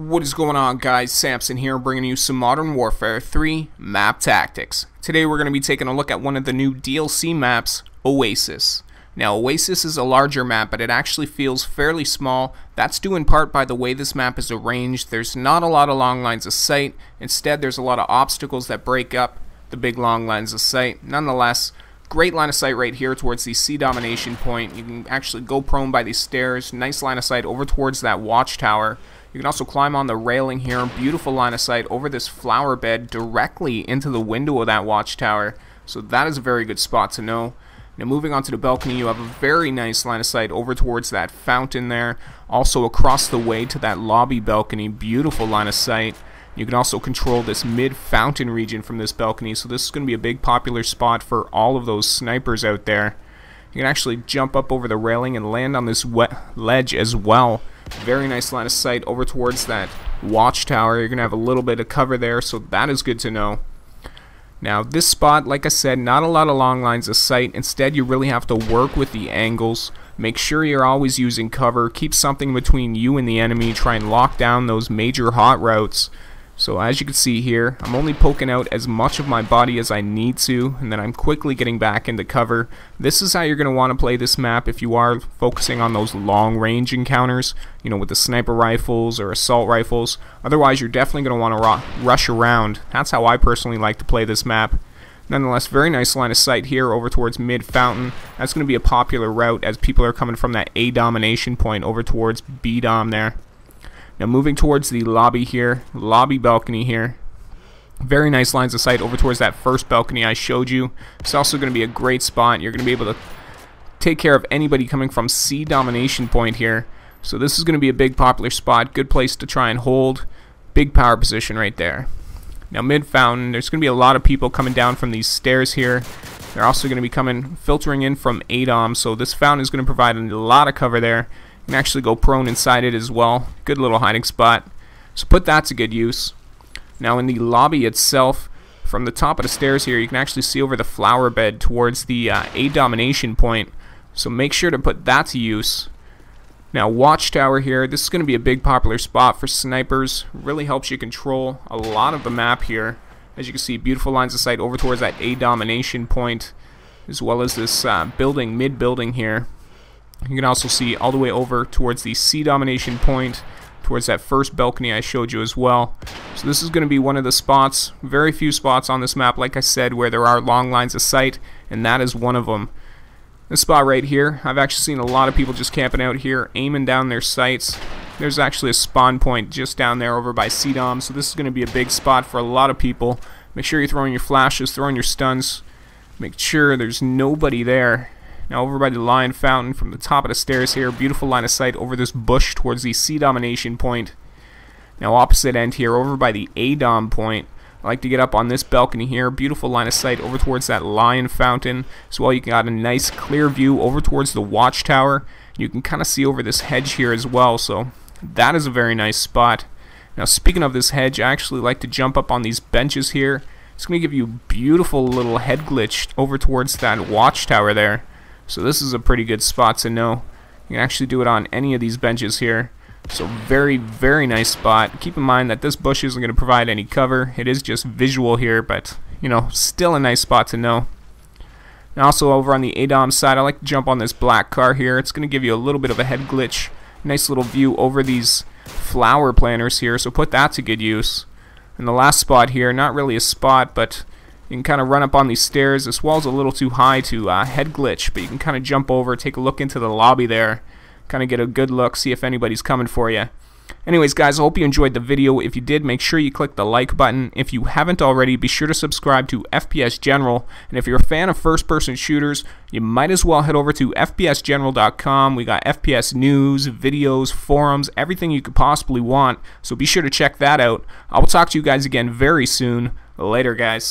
What is going on, guys? Samson here, bringing you some Modern Warfare 3 map tactics. Today we're going to be taking a look at one of the new DLC maps, Oasis. Now, Oasis is a larger map, but it actually feels fairly small. That's due in part by the way this map is arranged. There's not a lot of long lines of sight. Instead, there's a lot of obstacles that break up the big long lines of sight. Nonetheless, great line of sight right here towards the C domination point. You can actually go prone by these stairs. Nice line of sight over towards that watchtower. You can also climb on the railing here. Beautiful line of sight over this flower bed directly into the window of that watchtower. So that is a very good spot to know. Now moving on to the balcony, you have a very nice line of sight over towards that fountain there. Also across the way to that lobby balcony. Beautiful line of sight. You can also control this mid-fountain region from this balcony. So this is going to be a big popular spot for all of those snipers out there. You can actually jump up over the railing and land on this ledge as well. Very nice line of sight over towards that watchtower. You're going to have a little bit of cover there, so that is good to know. Now, this spot, like I said, not a lot of long lines of sight. Instead, you really have to work with the angles. Make sure you're always using cover. Keep something between you and the enemy. Try and lock down those major hot routes. So as you can see here, I'm only poking out as much of my body as I need to, and then I'm quickly getting back into cover. This is how you're going to want to play this map if you are focusing on those long range encounters, you know, with the sniper rifles or assault rifles. Otherwise, you're definitely going to want to rush around. That's how I personally like to play this map. Nonetheless, very nice line of sight here over towards mid-fountain. That's going to be a popular route as people are coming from that A domination point over towards B dom there. Now moving towards the lobby here, lobby balcony here. Very nice lines of sight over towards that first balcony I showed you. It's also going to be a great spot. You're going to be able to take care of anybody coming from C domination point here. So this is going to be a big popular spot. Good place to try and hold. Big power position right there. Now mid-fountain, there's going to be a lot of people coming down from these stairs here. They're also going to be filtering in from A dom. So this fountain is going to provide a lot of cover there. You can actually go prone inside it as well. Good little hiding spot. So put that to good use. Now in the lobby itself, from the top of the stairs here, you can actually see over the flower bed towards the A domination point. So make sure to put that to use. Now watchtower here, this is going to be a big popular spot for snipers. Really helps you control a lot of the map here. As you can see, beautiful lines of sight over towards that A domination point, as well as this building, mid-building here. You can also see all the way over towards the C domination point, towards that first balcony I showed you as well. So this is going to be one of the spots, very few spots on this map, like I said, where there are long lines of sight, and that is one of them. This spot right here, I've actually seen a lot of people just camping out here, aiming down their sights. There's actually a spawn point just down there over by C dom, so this is going to be a big spot for a lot of people. Make sure you're throwing your flashes, throwing your stuns. Make sure there's nobody there. Now over by the lion fountain from the top of the stairs here, beautiful line of sight over this bush towards the C domination point. Now opposite end here, over by the A dom point, I like to get up on this balcony here, beautiful line of sight over towards that lion fountain. As well, you got a nice clear view over towards the watchtower. You can kind of see over this hedge here as well, so that is a very nice spot. Now speaking of this hedge, I actually like to jump up on these benches here. It's going to give you a beautiful little head glitch over towards that watchtower there. So this is a pretty good spot to know. You can actually do it on any of these benches here. So very, very nice spot. Keep in mind that this bush isn't going to provide any cover. It is just visual here, but, you know, still a nice spot to know. And also over on the A dom side, I like to jump on this black car here. It's going to give you a little bit of a head glitch. Nice little view over these flower planters here, so put that to good use. And the last spot here, not really a spot, but you can kind of run up on these stairs. This wall's a little too high to head glitch, but you can kind of jump over, take a look into the lobby there, kind of get a good look, see if anybody's coming for you. Anyways, guys, I hope you enjoyed the video. If you did, make sure you click the like button. If you haven't already, be sure to subscribe to FPSGeneral. And if you're a fan of first-person shooters, you might as well head over to FPSGeneral.com. We got FPS news, videos, forums, everything you could possibly want. So be sure to check that out. I will talk to you guys again very soon. Later, guys.